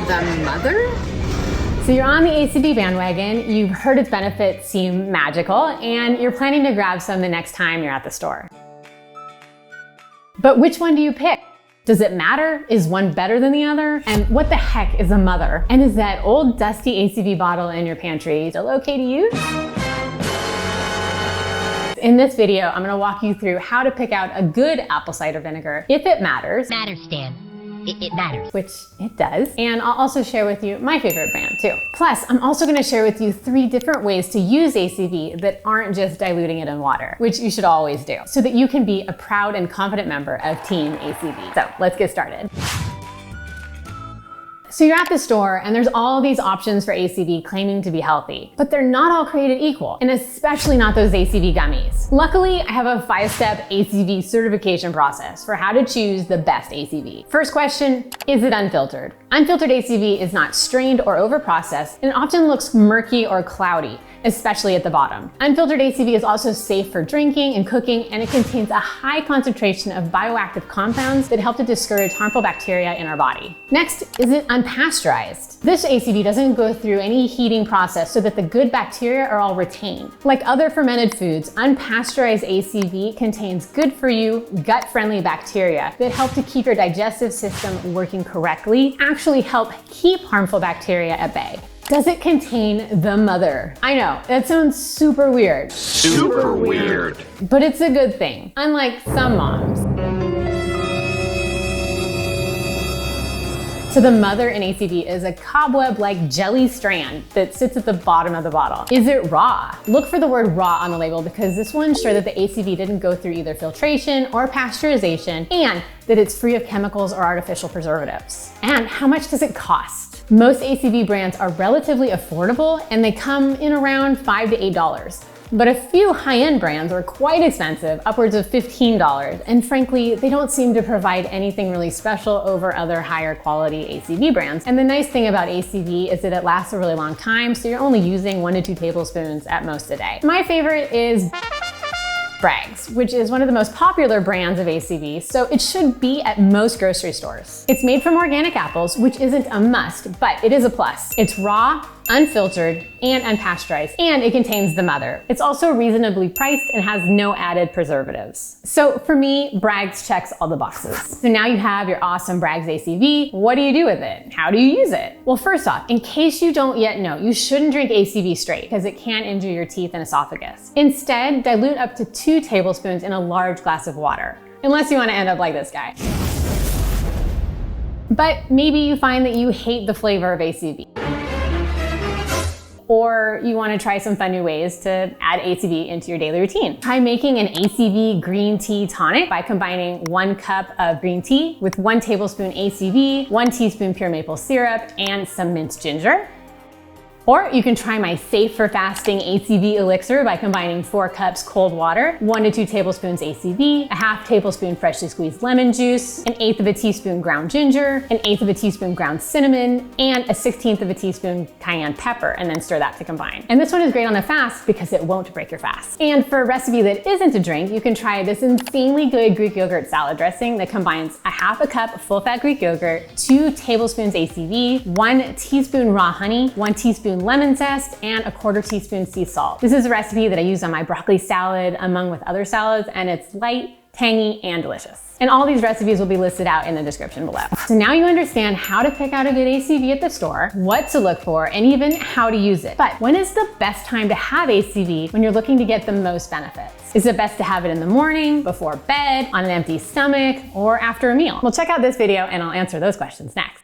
the mother? So you're on the ACV bandwagon, you've heard its benefits seem magical, and you're planning to grab some the next time you're at the store. But which one do you pick? Does it matter? Is one better than the other? And what the heck is a mother? And is that old dusty ACV bottle in your pantry still okay to use? In this video, I'm gonna walk you through how to pick out a good apple cider vinegar, if it matters. Matters, Stan. It matters. Which it does. And I'll also share with you my favorite brand too. Plus, I'm also gonna share with you 3 different ways to use ACV that aren't just diluting it in water, which you should always do, so that you can be a proud and confident member of Team ACV. So let's get started. So you're at the store and there's all these options for ACV claiming to be healthy, but they're not all created equal, and especially not those ACV gummies. Luckily, I have a 5-step ACV certification process for how to choose the best ACV. First question, is it unfiltered? Unfiltered ACV is not strained or overprocessed, and it often looks murky or cloudy, especially at the bottom. Unfiltered ACV is also safe for drinking and cooking, and it contains a high concentration of bioactive compounds that help to discourage harmful bacteria in our body. Next, is it unpasteurized? This ACV doesn't go through any heating process so that the good bacteria are all retained. Like other fermented foods, unpasteurized ACV contains good for you, gut-friendly bacteria that help to keep your digestive system working correctly, actually help keep harmful bacteria at bay. Does it contain the mother? I know, that sounds super weird. Super weird. But it's a good thing, unlike some moms. So the mother in ACV is a cobweb-like jelly strand that sits at the bottom of the bottle. Is it raw? Look for the word raw on the label, because this will ensure that the ACV didn't go through either filtration or pasteurization, and that it's free of chemicals or artificial preservatives. And how much does it cost? Most ACV brands are relatively affordable, and they come in around $5 to $8. But a few high-end brands are quite expensive, upwards of $15, and frankly, they don't seem to provide anything really special over other higher quality ACV brands. And the nice thing about ACV is that it lasts a really long time, so you're only using 1 to 2 tablespoons at most a day. My favorite is Bragg's, which is one of the most popular brands of ACV, so it should be at most grocery stores. It's made from organic apples, which isn't a must, but it is a plus. It's raw, unfiltered, and unpasteurized, and it contains the mother. It's also reasonably priced and has no added preservatives. So for me, Bragg's checks all the boxes. So now you have your awesome Bragg's ACV. What do you do with it? How do you use it? Well, first off, in case you don't yet know, you shouldn't drink ACV straight because it can injure your teeth and esophagus. Instead, dilute up to 2 tablespoons in a large glass of water, unless you want to end up like this guy. But maybe you find that you hate the flavor of ACV. Or you want to try some fun new ways to add ACV into your daily routine. Try making an ACV Green Tea Tonic by combining 1 cup of green tea with 1 tablespoon ACV, 1 teaspoon pure maple syrup, and some minced ginger. Or you can try my safe for fasting ACV Elixir by combining 4 cups cold water, 1 to 2 tablespoons ACV, a half tablespoon freshly squeezed lemon juice, 1/8 of a teaspoon ground ginger, 1/8 of a teaspoon ground cinnamon, and 1/16 of a teaspoon cayenne pepper, and then stir that to combine. And this one is great on a fast because it won't break your fast. And for a recipe that isn't a drink, you can try this insanely good Greek yogurt salad dressing that combines a half a cup full-fat Greek yogurt, 2 tablespoons ACV, 1 teaspoon raw honey, 1 teaspoon lemon zest, and a 1/4 teaspoon sea salt. This is a recipe that I use on my broccoli salad among with other salads, and it's light, tangy, and delicious. And all these recipes will be listed out in the description below. So now you understand how to pick out a good ACV at the store, what to look for, and even how to use it. But when is the best time to have ACV when you're looking to get the most benefits? Is it best to have it in the morning, before bed, on an empty stomach, or after a meal? Well, check out this video and I'll answer those questions next.